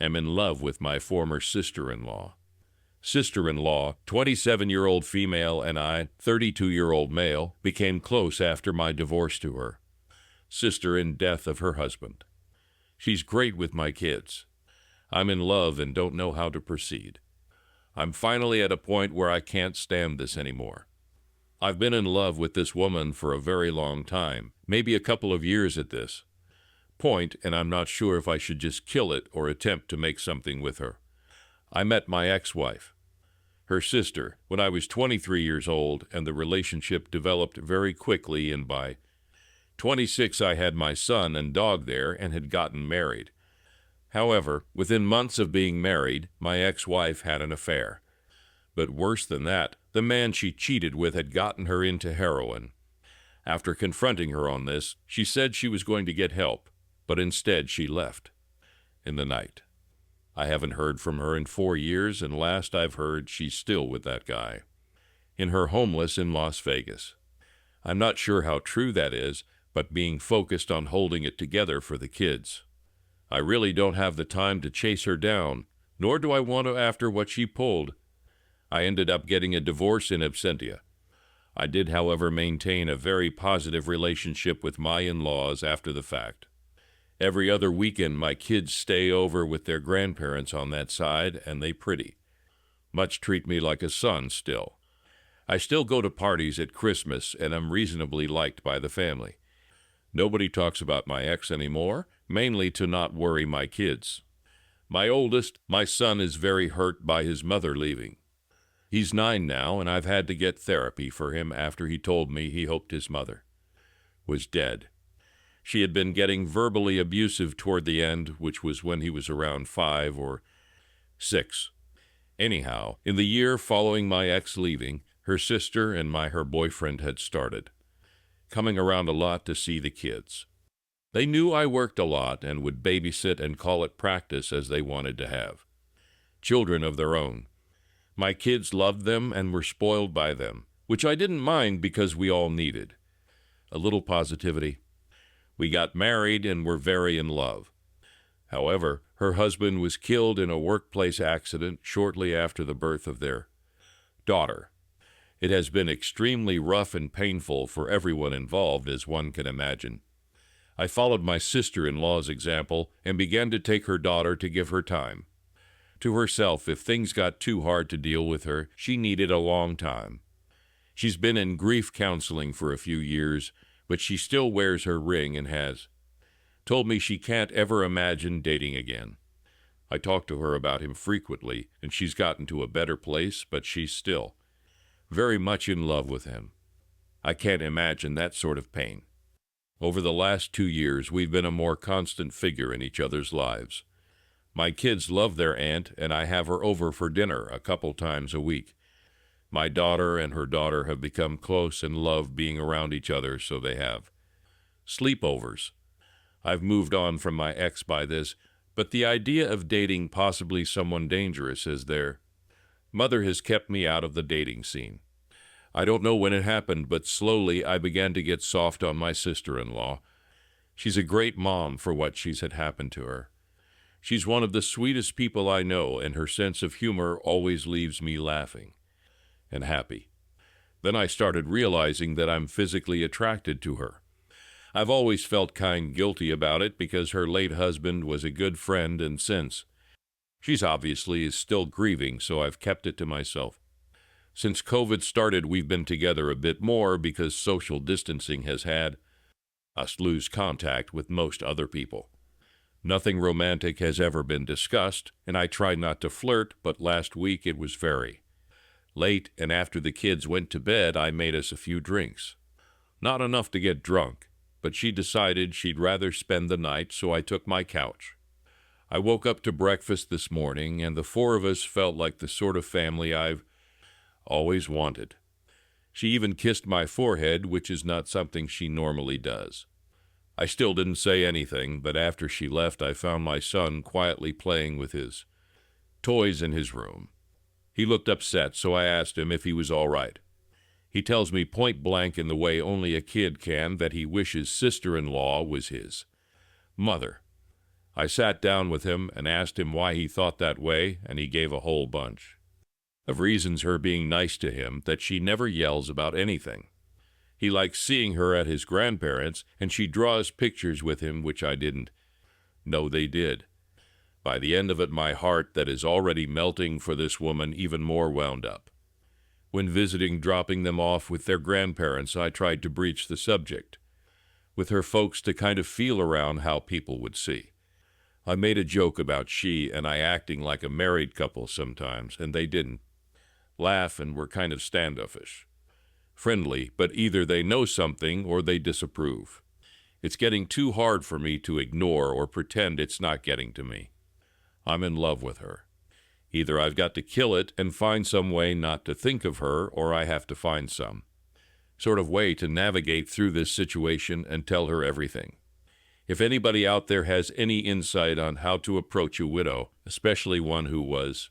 am in love with my former sister-in-law. Sister-in-law, 27-year-old female, and I, 32-year-old male, became close after my divorce to her. Sister in death of her husband. She's great with my kids. I'm in love and don't know how to proceed. I'm finally at a point where I can't stand this anymore. I've been in love with this woman for a very long time, maybe a couple of years at this point, and I'm not sure if I should just kill it or attempt to make something with her. I met my ex-wife, her sister, when I was 23 years old, and the relationship developed very quickly, and by 26 I had my son and dog there and had gotten married. However, within months of being married, my ex-wife had an affair. But worse than that, the man she cheated with had gotten her into heroin. After confronting her on this, she said she was going to get help, but instead she left in the night. I haven't heard from her in 4 years, and last I've heard, she's still with that guy, in her homeless in Las Vegas. I'm not sure how true that is, but being focused on holding it together for the kids. I really don't have the time to chase her down, nor do I want to after what she pulled. I ended up getting a divorce in absentia. I did, however, maintain a very positive relationship with my in-laws after the fact. Every other weekend, my kids stay over with their grandparents on that side, and they pretty much treat me like a son still. I still go to parties at Christmas, and I'm reasonably liked by the family. Nobody talks about my ex anymore, mainly to not worry my kids. My oldest, my son, is very hurt by his mother leaving. He's 9 now, and I've had to get therapy for him after he told me he hoped his mother was dead. She had been getting verbally abusive toward the end, which was when he was around 5 or 6. Anyhow, in the year following my ex leaving, her sister and her boyfriend had started coming around a lot to see the kids. They knew I worked a lot and would babysit and call it practice as they wanted to have children of their own. My kids loved them and were spoiled by them, which I didn't mind because we all needed a little positivity. We got married and were very in love. However, her husband was killed in a workplace accident shortly after the birth of their daughter. It has been extremely rough and painful for everyone involved, as one can imagine. I followed my sister-in-law's example and began to take her daughter to give her time to herself. If things got too hard to deal with her, she needed a long time. She's been in grief counseling for a few years, but she still wears her ring and has told me she can't ever imagine dating again. I talk to her about him frequently, and she's gotten to a better place, but she's still very much in love with him. I can't imagine that sort of pain. Over the last 2 years, we've been a more constant figure in each other's lives. My kids love their aunt, and I have her over for dinner a couple times a week. My daughter and her daughter have become close and love being around each other, so they have sleepovers. I've moved on from my ex by this, but the idea of dating possibly someone dangerous as their mother has kept me out of the dating scene. I don't know when it happened, but slowly I began to get soft on my sister-in-law. She's a great mom for what had happened to her. She's one of the sweetest people I know, and her sense of humor always leaves me laughing and happy. Then I started realizing that I'm physically attracted to her. I've always felt kind guilty about it because her late husband was a good friend, and since she's obviously is still grieving, so I've kept it to myself. Since COVID started, we've been together a bit more because social distancing has had us lose contact with most other people. Nothing romantic has ever been discussed, and I try not to flirt, but last week it was very late, and after the kids went to bed, I made us a few drinks. Not enough to get drunk, but she decided she'd rather spend the night, so I took my couch. I woke up to breakfast this morning, and the 4 of us felt like the sort of family I've always wanted. She even kissed my forehead, which is not something she normally does. I still didn't say anything, but after she left, I found my son quietly playing with his toys in his room. He looked upset, so I asked him if he was all right. He tells me point blank, in the way only a kid can, that he wishes sister-in-law was his mother. I sat down with him and asked him why he thought that way, and he gave a whole bunch of reasons, her being nice to him, that she never yells about anything. He likes seeing her at his grandparents', and she draws pictures with him, which I didn't know they did. By the end of it, my heart that is already melting for this woman even more wound up. When visiting, dropping them off with their grandparents, I tried to breach the subject with her folks to kind of feel around how people would see. I made a joke about she and I acting like a married couple sometimes, and they didn't laugh and were kind of standoffish. Friendly, but either they know something or they disapprove. It's getting too hard for me to ignore or pretend it's not getting to me. I'm in love with her. Either I've got to kill it and find some way not to think of her, or I have to find some sort of way to navigate through this situation and tell her everything. If anybody out there has any insight on how to approach a widow, especially one who was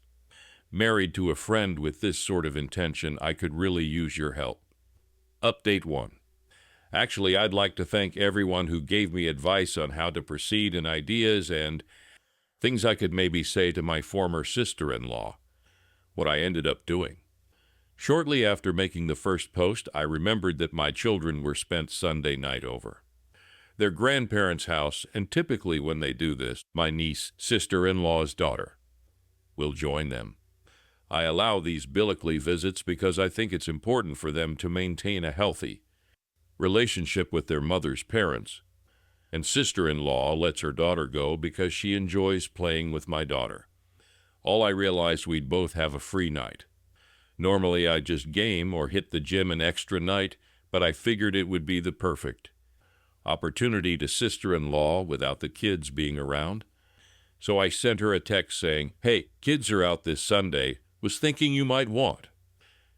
married to a friend with this sort of intention, I could really use your help. Update 1. Actually, I'd like to thank everyone who gave me advice on how to proceed and ideas and things I could maybe say to my former sister-in-law, what I ended up doing. Shortly after making the first post, I remembered that my children were spent Sunday night over their grandparents' house, and typically when they do this, my niece, sister-in-law's daughter, will join them. I allow these billically visits because I think it's important for them to maintain a healthy relationship with their mother's parents, and sister-in-law lets her daughter go because she enjoys playing with my daughter. All I realized we'd both have a free night. Normally I just game or hit the gym an extra night, but I figured it would be the perfect opportunity to sister-in-law without the kids being around. So I sent her a text saying, "Hey, kids are out this Sunday. Was thinking you might want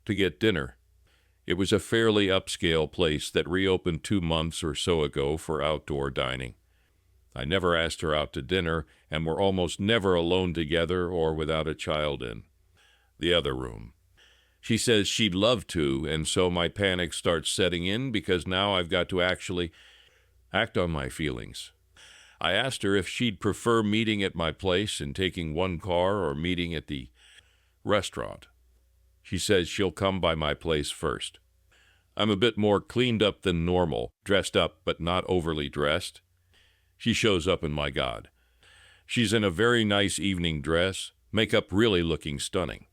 to get dinner." It was a fairly upscale place that reopened 2 months or so ago for outdoor dining. I never asked her out to dinner, and we're almost never alone together or without a child in the other room. She says she'd love to, and so my panic starts setting in because now I've got to actually act on my feelings. I asked her if she'd prefer meeting at my place and taking one car or meeting at the restaurant. She says she'll come by my place first. I'm a bit more cleaned up than normal, dressed up but not overly dressed. She shows up and my God. She's in a very nice evening dress, makeup really looking stunning.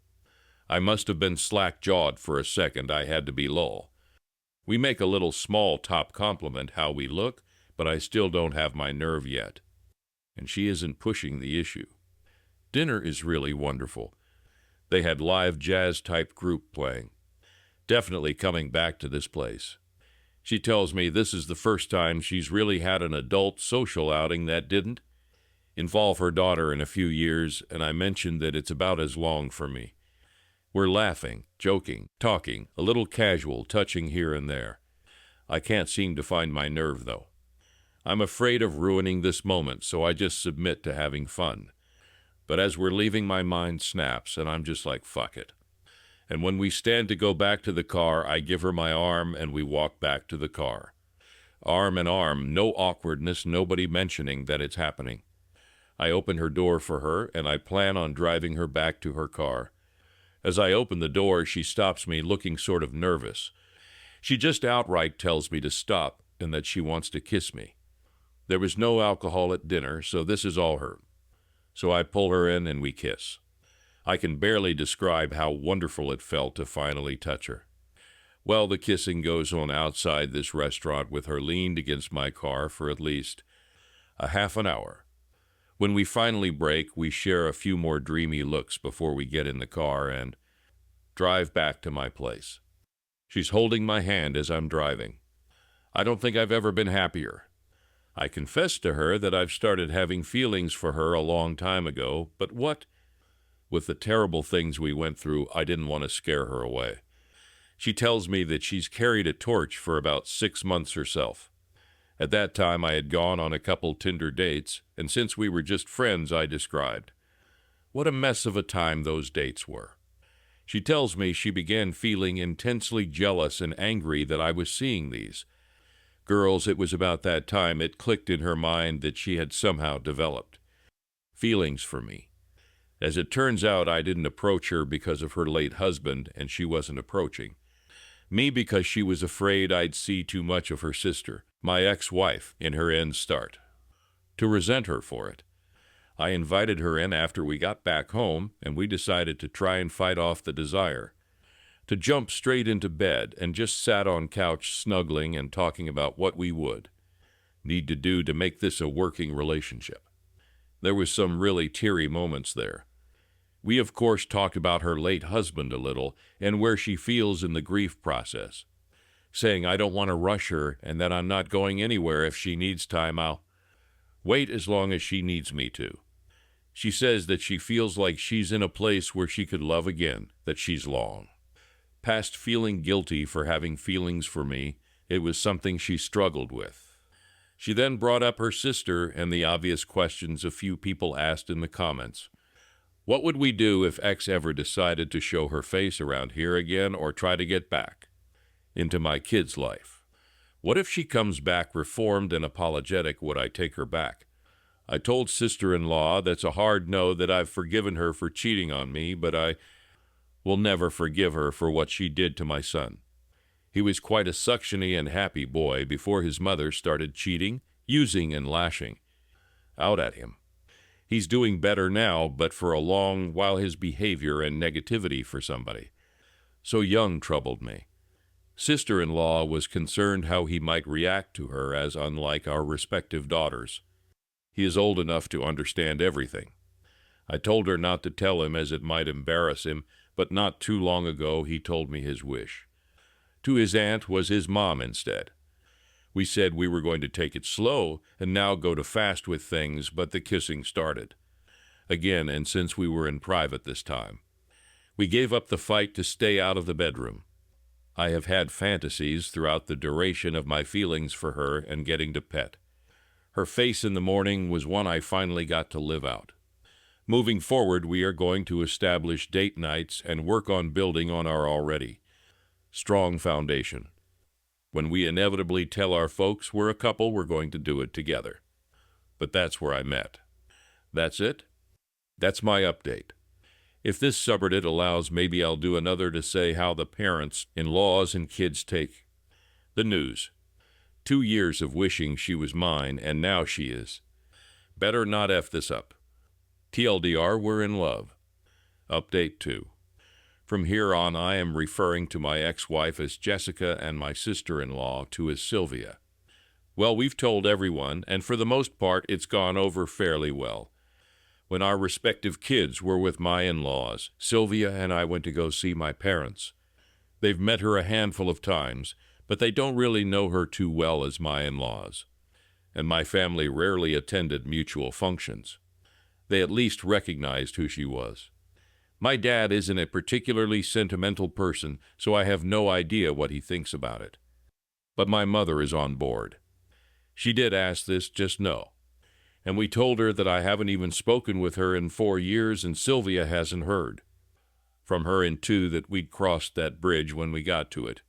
I must have been slack-jawed for a second. I had to be lol. We make a little small top compliment how we look, but I still don't have my nerve yet. And she isn't pushing the issue. Dinner is really wonderful. They had live jazz-type group playing. Definitely coming back to this place. She tells me this is the first time she's really had an adult social outing that didn't involve her daughter in a few years, and I mentioned that it's about as long for me. We're laughing, joking, talking, a little casual, touching here and there. I can't seem to find my nerve, though. I'm afraid of ruining this moment, so I just submit to having fun. But as we're leaving, my mind snaps, and I'm just like, fuck it. And when we stand to go back to the car, I give her my arm, and we walk back to the car. Arm in arm, no awkwardness, nobody mentioning that it's happening. I open her door for her, and I plan on driving her back to her car. As I open the door, she stops me, looking sort of nervous. She just outright tells me to stop, and that she wants to kiss me. There was no alcohol at dinner, so this is all her. So I pull her in and we kiss. I can barely describe how wonderful it felt to finally touch her. Well, the kissing goes on outside this restaurant with her leaned against my car for at least a half an hour. When we finally break, we share a few more dreamy looks before we get in the car and drive back to my place. She's holding my hand as I'm driving. I don't think I've ever been happier. I confessed to her that I've started having feelings for her a long time ago, but what? With the terrible things we went through, I didn't want to scare her away. She tells me that she's carried a torch for about 6 months herself. At that time, I had gone on a couple Tinder dates, and since we were just friends, I described what a mess of a time those dates were. She tells me she began feeling intensely jealous and angry that I was seeing these girls. It was about that time it clicked in her mind that she had somehow developed feelings for me. As it turns out, I didn't approach her because of her late husband, and she wasn't approaching me because she was afraid I'd see too much of her sister, my ex-wife, in her end start to resent her for it. I invited her in after we got back home, and we decided to try and fight off the desire to jump straight into bed, and just sat on couch snuggling and talking about what we would need to do to make this a working relationship. There was some really teary moments there. We, of course, talked about her late husband a little and where she feels in the grief process, saying I don't want to rush her and that I'm not going anywhere. If she needs time, I'll wait as long as she needs me to. She says that she feels like she's in a place where she could love again, that she's long past feeling guilty for having feelings for me. It was something she struggled with. She then brought up her sister and the obvious questions a few people asked in the comments. What would we do if X ever decided to show her face around here again or try to get back into my kid's life? What if she comes back reformed and apologetic? Would I take her back? I told sister-in-law that's a hard no, that I've forgiven her for cheating on me, but I will never forgive her for what she did to my son. He was quite a suctiony and happy boy before his mother started cheating, using, and lashing out at him. He's doing better now, but for a long while his behavior and negativity for somebody so young troubled me. Sister-in-law was concerned how he might react to her, as unlike our respective daughters, he is old enough to understand everything. I told her not to tell him as it might embarrass him, but not too long ago he told me his wish to his aunt was his mom instead. We said we were going to take it slow and now go to fast with things, but the kissing started again, and since we were in private this time, we gave up the fight to stay out of the bedroom. I have had fantasies throughout the duration of my feelings for her and getting to pet her face in the morning was one I finally got to live out. Moving forward, we are going to establish date nights and work on building on our already strong foundation. When we inevitably tell our folks we're a couple, we're going to do it together. But that's where I met. That's it. That's my update. If this subreddit allows, maybe I'll do another to say how the parents, in-laws, and kids take the news. 2 years of wishing she was mine, and now she is. Better not F this up. TLDR, we're in love. Update 2. From here on, I am referring to my ex-wife as Jessica and my sister-in-law to as Sylvia. Well, we've told everyone, and for the most part, it's gone over fairly well. When our respective kids were with my in-laws, Sylvia and I went to go see my parents. They've met her a handful of times, but they don't really know her too well as my in-laws. And my family rarely attended mutual functions. They at least recognized who she was. My dad isn't a particularly sentimental person, so I have no idea what he thinks about it. But my mother is on board. She did ask this, just no. And we told her that I haven't even spoken with her in 4 years, and Sylvia hasn't heard from her in 2, that we'd crossed that bridge when we got to it.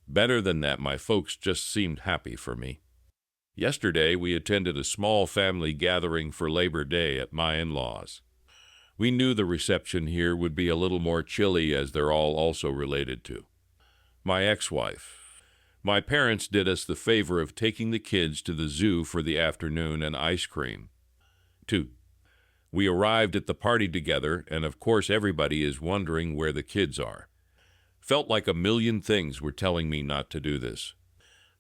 Better than that, my folks just seemed happy for me. Yesterday, we attended a small family gathering for Labor Day at my in-laws. We knew the reception here would be a little more chilly, as they're all also related to my ex-wife. My parents did us the favor of taking the kids to the zoo for the afternoon and ice cream. 2. We arrived at the party together, and of course everybody is wondering where the kids are. Felt like a million things were telling me not to do this.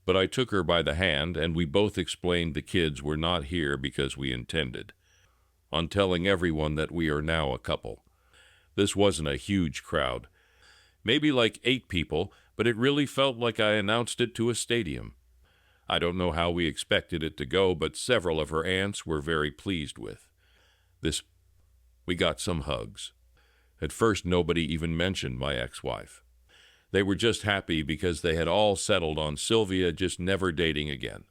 But I took her by the hand, and we both explained the kids were not here because we intended on telling everyone that we are now a couple. This wasn't a huge crowd, maybe like 8 people, but it really felt like I announced it to a stadium. I don't know how we expected it to go, but several of her aunts were very pleased with this. We got some hugs. At first, nobody even mentioned my ex-wife. They were just happy because they had all settled on Sylvia just never dating again.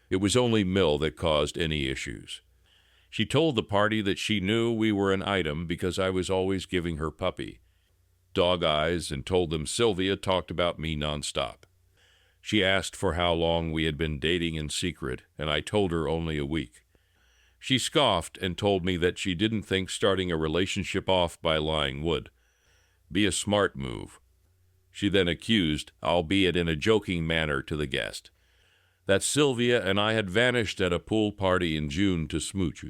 It was only Mill that caused any issues. She told the party that she knew we were an item because I was always giving her puppy dog eyes, and told them Sylvia talked about me nonstop. She asked for how long we had been dating in secret, and I told her only a week. She scoffed and told me that she didn't think starting a relationship off by lying would be a smart move. She then accused, albeit in a joking manner to the guest, that Sylvia and I had vanished at a pool party in June to smooch.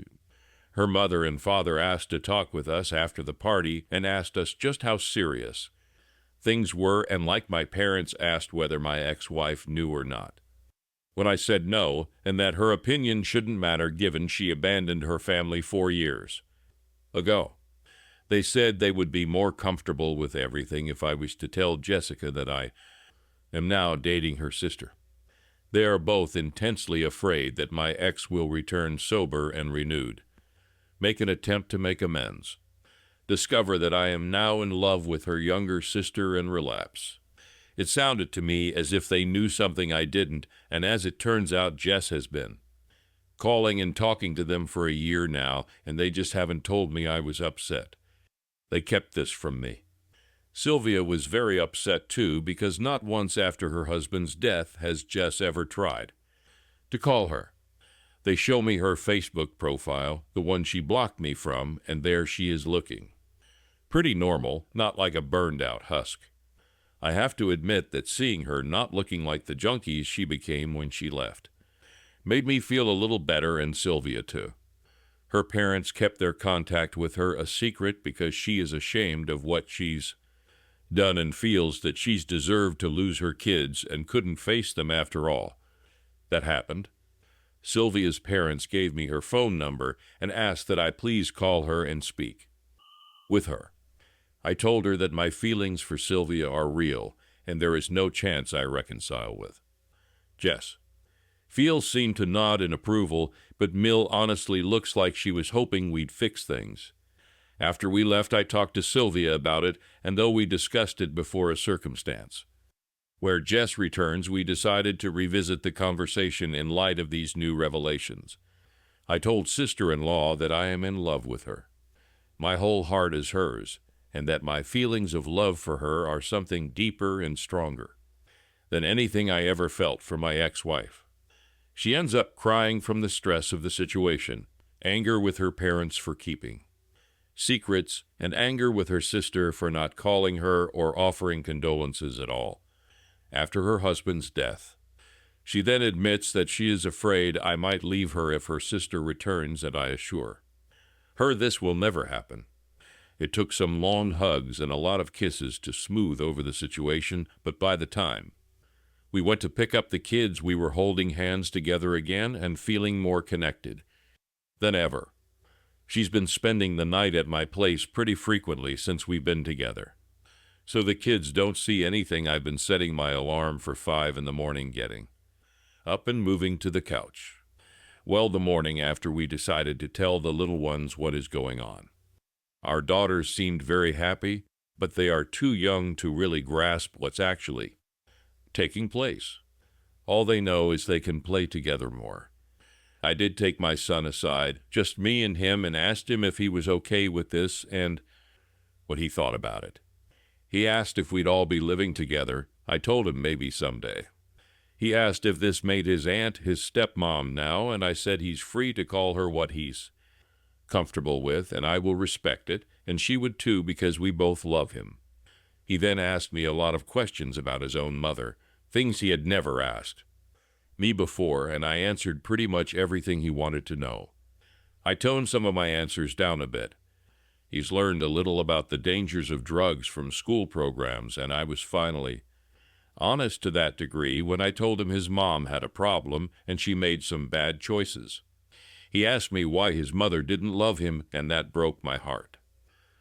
Her mother and father asked to talk with us after the party and asked us just how serious things were, and like my parents asked whether my ex-wife knew or not. When I said no, and that her opinion shouldn't matter given she abandoned her family 4 years ago, they said they would be more comfortable with everything if I was to tell Jessica that I am now dating her sister. They are both intensely afraid that my ex will return sober and renewed, make an attempt to make amends, discover that I am now in love with her younger sister, and relapse. It sounded to me as if they knew something I didn't, and as it turns out, Jess has been calling and talking to them for a year now, and they just haven't told me I was upset. They kept this from me. Sylvia was very upset too, because not once after her husband's death has Jess ever tried to call her. They show me her Facebook profile, the one she blocked me from, and there she is looking pretty normal, not like a burned-out husk. I have to admit that seeing her not looking like the junkies she became when she left made me feel a little better, and Sylvia too. Her parents kept their contact with her a secret because she is ashamed of what she's done and feels that she's deserved to lose her kids and couldn't face them after all that happened. Sylvia's parents gave me her phone number and asked that I please call her and speak with her. I told her that my feelings for Sylvia are real, and there is no chance I reconcile with Jess. Fields seemed to nod in approval, but Mill honestly looks like she was hoping we'd fix things. After we left, I talked to Sylvia about it, and though we discussed it before a circumstance where Jess returns, we decided to revisit the conversation in light of these new revelations. I told sister-in-law that I am in love with her. My whole heart is hers, and that my feelings of love for her are something deeper and stronger than anything I ever felt for my ex-wife. She ends up crying from the stress of the situation, anger with her parents for keeping secrets, and anger with her sister for not calling her or offering condolences at all after her husband's death. She then admits that she is afraid I might leave her if her sister returns, and I assure her this will never happen. It took some long hugs and a lot of kisses to smooth over the situation, but by the time we went to pick up the kids, we were holding hands together again and feeling more connected than ever. She's been spending the night at my place pretty frequently since we've been together, so the kids don't see anything I've been setting my alarm for 5 a.m. getting up and moving to the couch. Well, the morning after we decided to tell the little ones what is going on. Our daughters seemed very happy, but they are too young to really grasp what's actually taking place. All they know is they can play together more. I did take my son aside, just me and him, and asked him if he was okay with this and what he thought about it. He asked if we'd all be living together. I told him maybe someday. He asked if this made his aunt his stepmom now, and I said he's free to call her what he's comfortable with, and I will respect it, and she would too, because we both love him. He then asked me a lot of questions about his own mother, things he had never asked me before, and I answered pretty much everything he wanted to know. I toned some of my answers down a bit. He's learned a little about the dangers of drugs from school programs, and I was finally honest to that degree when I told him his mom had a problem and she made some bad choices. He asked me why his mother didn't love him, and that broke my heart.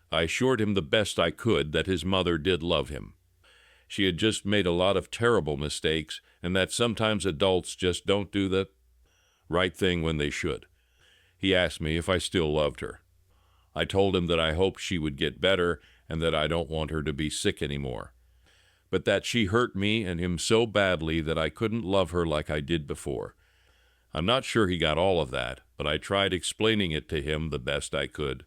I assured him the best I could that his mother did love him. She had just made a lot of terrible mistakes, and that sometimes adults just don't do the right thing when they should. He asked me if I still loved her. I told him that I hoped she would get better and that I don't want her to be sick anymore, but that she hurt me and him so badly that I couldn't love her like I did before. I'm not sure he got all of that, but I tried explaining it to him the best I could.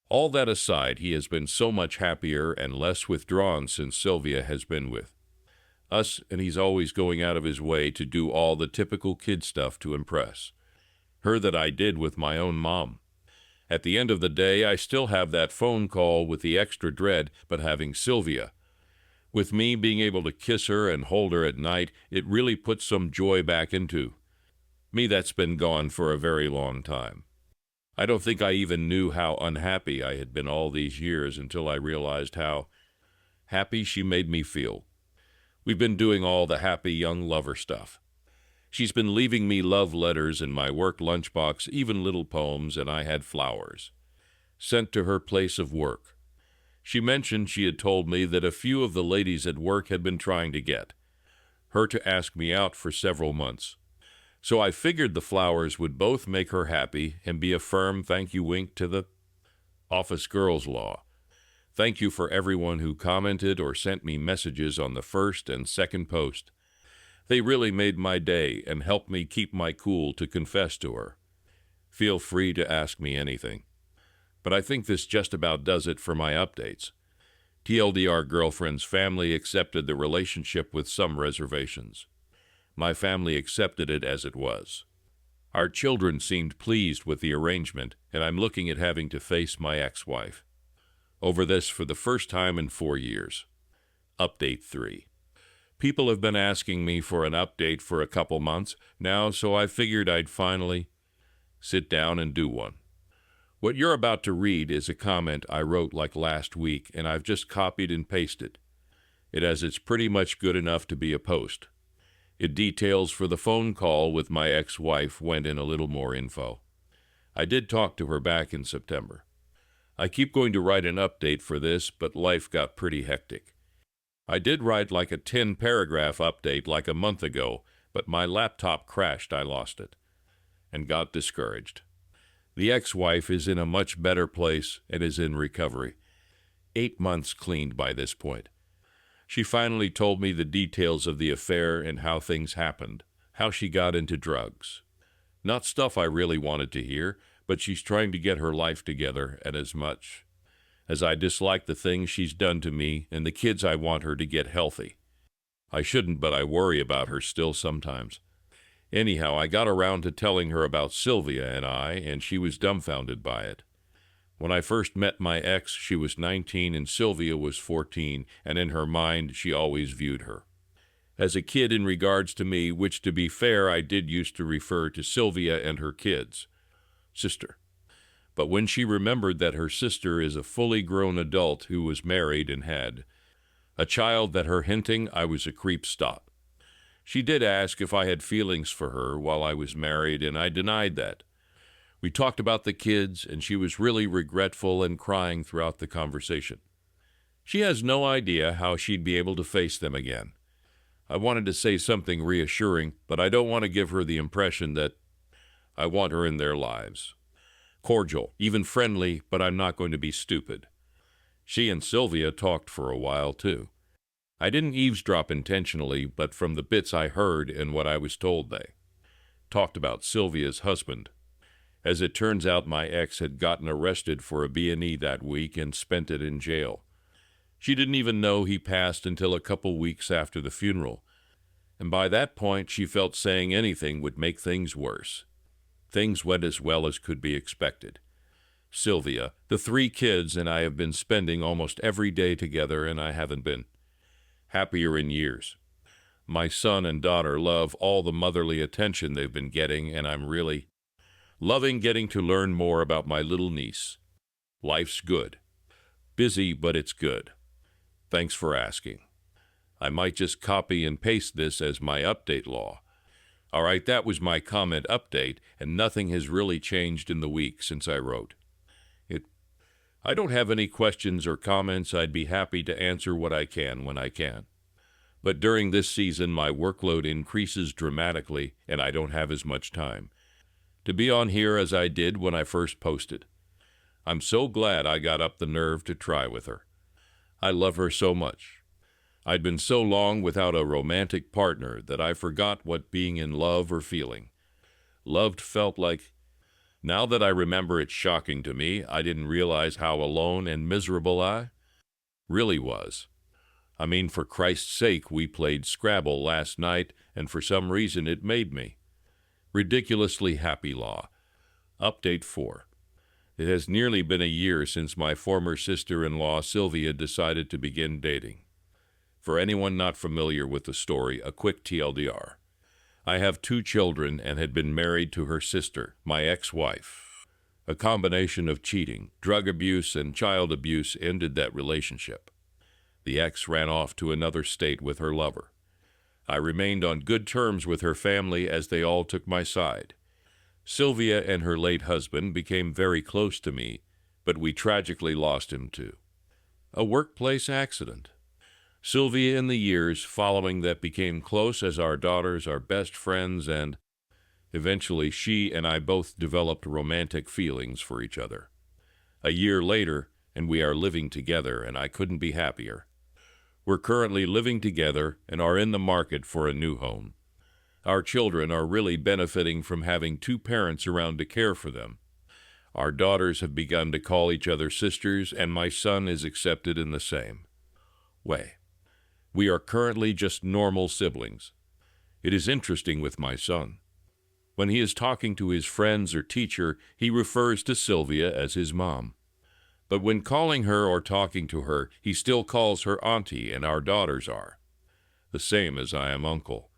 All that aside, he has been so much happier and less withdrawn since Sylvia has been with us, and he's always going out of his way to do all the typical kid stuff to impress her that I did with my own mom. At the end of the day, I still have that phone call with the extra dread, but having Sylvia. With me being able to kiss her and hold her at night, it really puts some joy back into me that's been gone for a very long time. I don't think I even knew how unhappy I had been all these years until I realized how happy she made me feel. We've been doing all the happy young lover stuff. She's been leaving me love letters in my work lunchbox, even little poems, and I had flowers sent to her place of work. She mentioned she had told me that a few of the ladies at work had been trying to get her to ask me out for several months. So I figured the flowers would both make her happy and be a firm thank you wink to the office girls' law. Thank you for everyone who commented or sent me messages on the first and second post. They really made my day and helped me keep my cool to confess to her. Feel free to ask me anything. But I think this just about does it for my updates. TLDR girlfriend's family accepted the relationship with some reservations. My family accepted it as it was. Our children seemed pleased with the arrangement, and I'm looking at having to face my ex-wife over this for the first time in 4 years. Update 3. People have been asking me for an update for a couple months now, so I figured I'd finally sit down and do one. What you're about to read is a comment I wrote like last week, and I've just copied and pasted it as it's pretty much good enough to be a post. It details for the phone call with my ex-wife went in a little more info. I did talk to her back in September. I keep going to write an update for this, but life got pretty hectic. I did write like a 10-paragraph update like a month ago, but my laptop crashed, I lost it, and got discouraged. The ex-wife is in a much better place and is in recovery. 8 months cleaned by this point. She finally told me the details of the affair and how things happened, how she got into drugs. Not stuff I really wanted to hear, but she's trying to get her life together, and as much as I dislike the things she's done to me and the kids, I want her to get healthy. I shouldn't, but I worry about her still sometimes. Anyhow, I got around to telling her about Sylvia and she was dumbfounded by it. When I first met my ex, she was 19 and Sylvia was 14, and in her mind, she always viewed her as a kid in regards to me, which, to be fair, I did used to refer to Sylvia and her kids, sister. But when she remembered that her sister is a fully grown adult who was married and had a child, that her hinting I was a creep stopped. She did ask if I had feelings for her while I was married, and I denied that. We talked about the kids, and she was really regretful and crying throughout the conversation. She has no idea how she'd be able to face them again. I wanted to say something reassuring, but I don't want to give her the impression that I want her in their lives. Cordial, even friendly, but I'm not going to be stupid. She and Sylvia talked for a while, too. I didn't eavesdrop intentionally, but from the bits I heard and what I was told, they talked about Sylvia's husband. As it turns out, my ex had gotten arrested for a B&E that week and spent it in jail. She didn't even know he passed until a couple weeks after the funeral, and by that point she felt saying anything would make things worse. Things went as well as could be expected. Sylvia, the 3 kids, and I have been spending almost every day together, and I haven't been happier in years. My son and daughter love all the motherly attention they've been getting, and I'm really loving getting to learn more about my little niece. Life's good. Busy, but it's good. Thanks for asking. I might just copy and paste this as my update law. All right, that was my comment update, and nothing has really changed in the week since I wrote it. I don't have any questions or comments. I'd be happy to answer what I can when I can. But during this season, my workload increases dramatically, and I don't have as much time to be on here as I did when I first posted. I'm so glad I got up the nerve to try with her. I love her so much. I'd been so long without a romantic partner that I forgot what being in love or feeling loved felt like. Now that I remember, it's shocking to me. I didn't realize how alone and miserable I really was. I mean, for Christ's sake, we played Scrabble last night, and for some reason it made me ridiculously happy, Law. Update 4. It has nearly been a year since my former sister-in-law, Sylvia, decided to begin dating. For anyone not familiar with the story, a quick TLDR. I have 2 children and had been married to her sister, my ex-wife. A combination of cheating, drug abuse, and child abuse ended that relationship. The ex ran off to another state with her lover. I remained on good terms with her family as they all took my side. Sylvia and her late husband became very close to me, but we tragically lost him to a workplace accident. Sylvia, in the years following that, became close as our daughters, our best friends, and eventually she and I both developed romantic feelings for each other. A year later, and we are living together, and I couldn't be happier. We're currently living together and are in the market for a new home. Our children are really benefiting from having 2 parents around to care for them. Our daughters have begun to call each other sisters, and my son is accepted in the same way. We are currently just normal siblings. It is interesting with my son. When he is talking to his friends or teacher, he refers to Sylvia as his mom. But when calling her or talking to her, he still calls her auntie, and our daughters are the same as I am uncle.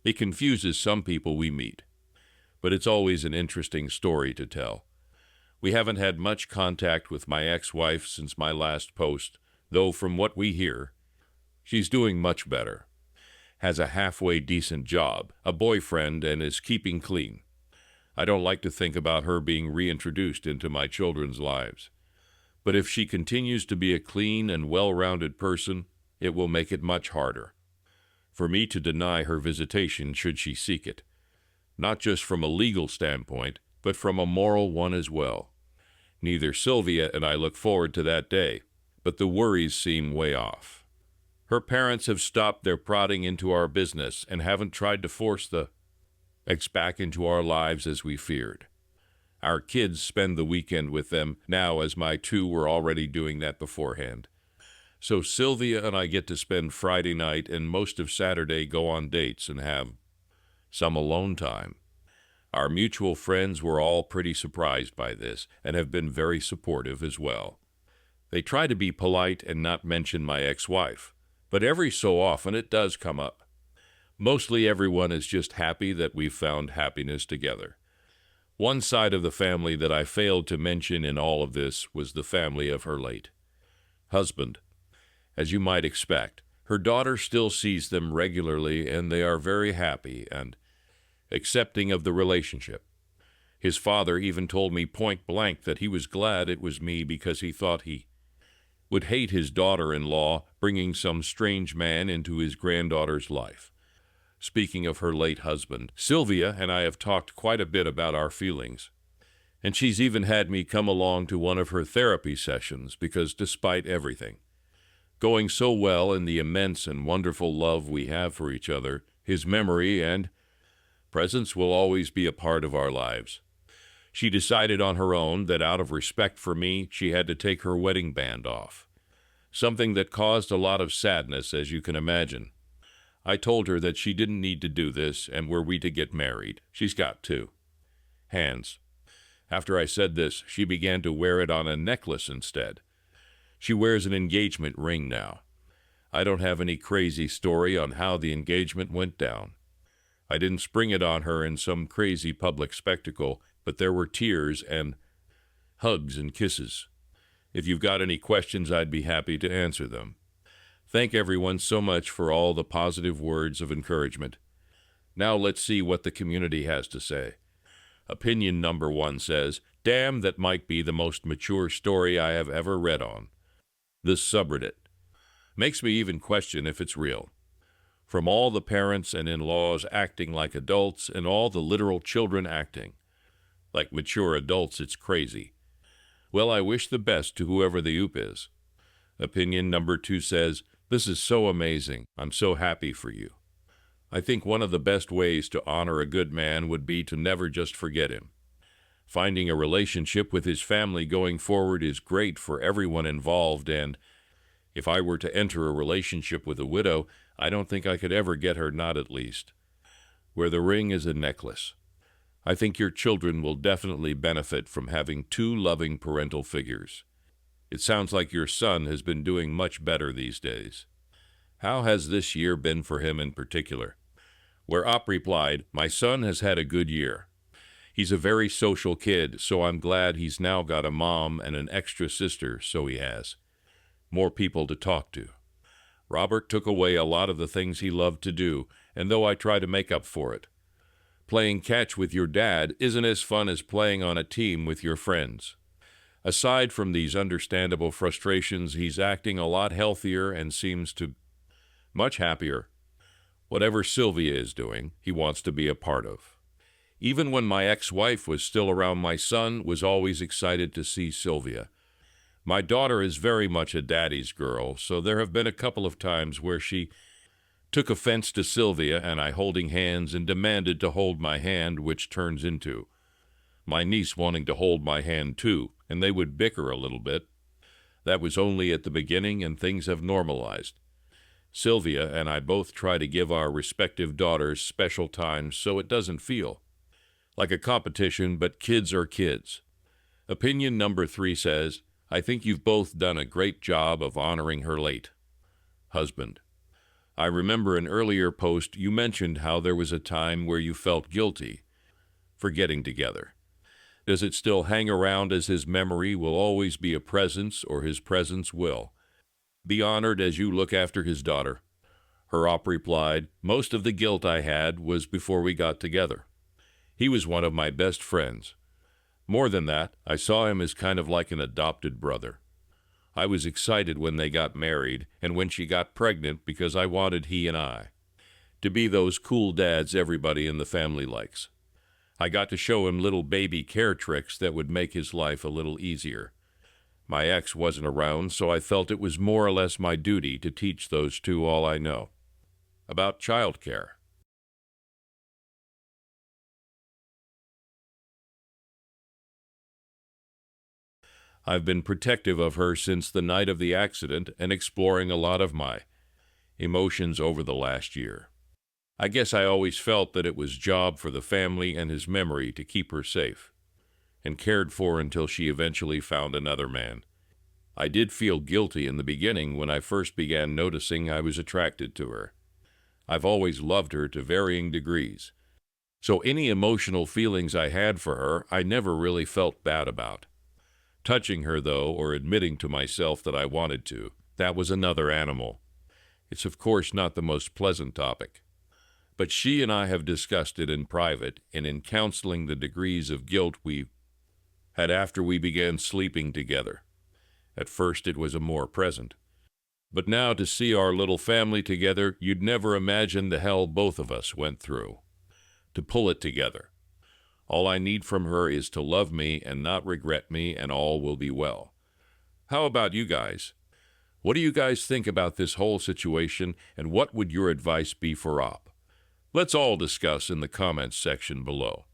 It confuses some people we meet, but it's always an interesting story to tell. We haven't had much contact with my ex-wife since my last post, though from what we hear, she's doing much better, has a halfway decent job, a boyfriend, and is keeping clean. I don't like to think about her being reintroduced into my children's lives. But if she continues to be a clean and well-rounded person, it will make it much harder for me to deny her visitation should she seek it, not just from a legal standpoint, but from a moral one as well. Neither Sylvia and I look forward to that day, but the worries seem way off. Her parents have stopped their prodding into our business and haven't tried to force the ex back into our lives as we feared. Our kids spend the weekend with them now, as my 2 were already doing that beforehand. So Sylvia and I get to spend Friday night and most of Saturday go on dates and have some alone time. Our mutual friends were all pretty surprised by this and have been very supportive as well. They try to be polite and not mention my ex-wife, but every so often it does come up. Mostly everyone is just happy that we've found happiness together. One side of the family that I failed to mention in all of this was the family of her late husband. As you might expect, her daughter still sees them regularly, and they are very happy and accepting of the relationship. His father even told me point blank that he was glad it was me because he thought he would hate his daughter-in-law bringing some strange man into his granddaughter's life. Speaking of her late husband, Sylvia and I have talked quite a bit about our feelings, and she's even had me come along to one of her therapy sessions because despite everything going so well in the immense and wonderful love we have for each other, his memory and presence will always be a part of our lives. She decided on her own that out of respect for me, she had to take her wedding band off, something that caused a lot of sadness, as you can imagine. I told her that she didn't need to do this, and were we to get married, she's got 2 hands. After I said this, she began to wear it on a necklace instead. She wears an engagement ring now. I don't have any crazy story on how the engagement went down. I didn't spring it on her in some crazy public spectacle, but there were tears and hugs and kisses. If you've got any questions, I'd be happy to answer them. Thank everyone so much for all the positive words of encouragement. Now let's see what the community has to say. Opinion number 1 says, "Damn, that might be the most mature story I have ever read on this subreddit. Makes me even question if it's real. From all the parents and in-laws acting like adults and all the literal children acting like mature adults, it's crazy. Well, I wish the best to whoever the oop is." Opinion number 2 says, "This is so amazing. I'm so happy for you. I think one of the best ways to honor a good man would be to never just forget him. Finding a relationship with his family going forward is great for everyone involved, and if I were to enter a relationship with a widow, I don't think I could ever get her not at least where the ring is a necklace. I think your children will definitely benefit from having two loving parental figures. It sounds like your son has been doing much better these days. How has this year been for him in particular? Where Op replied, my son has had a good year. He's a very social kid, so I'm glad he's now got a mom and an extra sister, so he has more people to talk to. Robert took away a lot of the things he loved to do, and though I try to make up for it. Playing catch with your dad isn't as fun as playing on a team with your friends. Aside from these understandable frustrations, he's acting a lot healthier and seems to much happier. Whatever Sylvia is doing, he wants to be a part of. Even when my ex-wife was still around, my son was always excited to see Sylvia. My daughter is very much a daddy's girl, so there have been a couple of times where she took offense to Sylvia and I holding hands and demanded to hold my hand, which turns into my niece wanting to hold my hand too, and they would bicker a little bit. That was only at the beginning, and things have normalized. Sylvia and I both try to give our respective daughters special times so it doesn't feel like a competition, but kids are kids. Opinion number 3 says, I think you've both done a great job of honoring her late husband. I remember an earlier post you mentioned how there was a time where you felt guilty for getting together. Does it still hang around as his memory will always be a presence, or his presence will be honored as you look after his daughter? Her op replied, most of the guilt I had was before we got together. He was one of my best friends. More than that, I saw him as kind of like an adopted brother. I was excited when they got married and when she got pregnant because I wanted he and I to be those cool dads everybody in the family likes. I got to show him little baby care tricks that would make his life a little easier. My ex wasn't around, so I felt it was more or less my duty to teach those two all I know about childcare. I've been protective of her since the night of the accident and exploring a lot of my emotions over the last year. I guess I always felt that it was job for the family and his memory to keep her safe and cared for until she eventually found another man. I did feel guilty in the beginning when I first began noticing I was attracted to her. I've always loved her to varying degrees, so any emotional feelings I had for her I never really felt bad about. Touching her, though, or admitting to myself that I wanted to, that was another animal. It's of course not the most pleasant topic. But she and I have discussed it in private and in counseling the degrees of guilt we had after we began sleeping together. At first it was a more present. But now to see our little family together, you'd never imagine the hell both of us went through to pull it together. All I need from her is to love me and not regret me, and all will be well. How about you guys? What do you guys think about this whole situation, and what would your advice be for Op? Let's all discuss in the comments section below.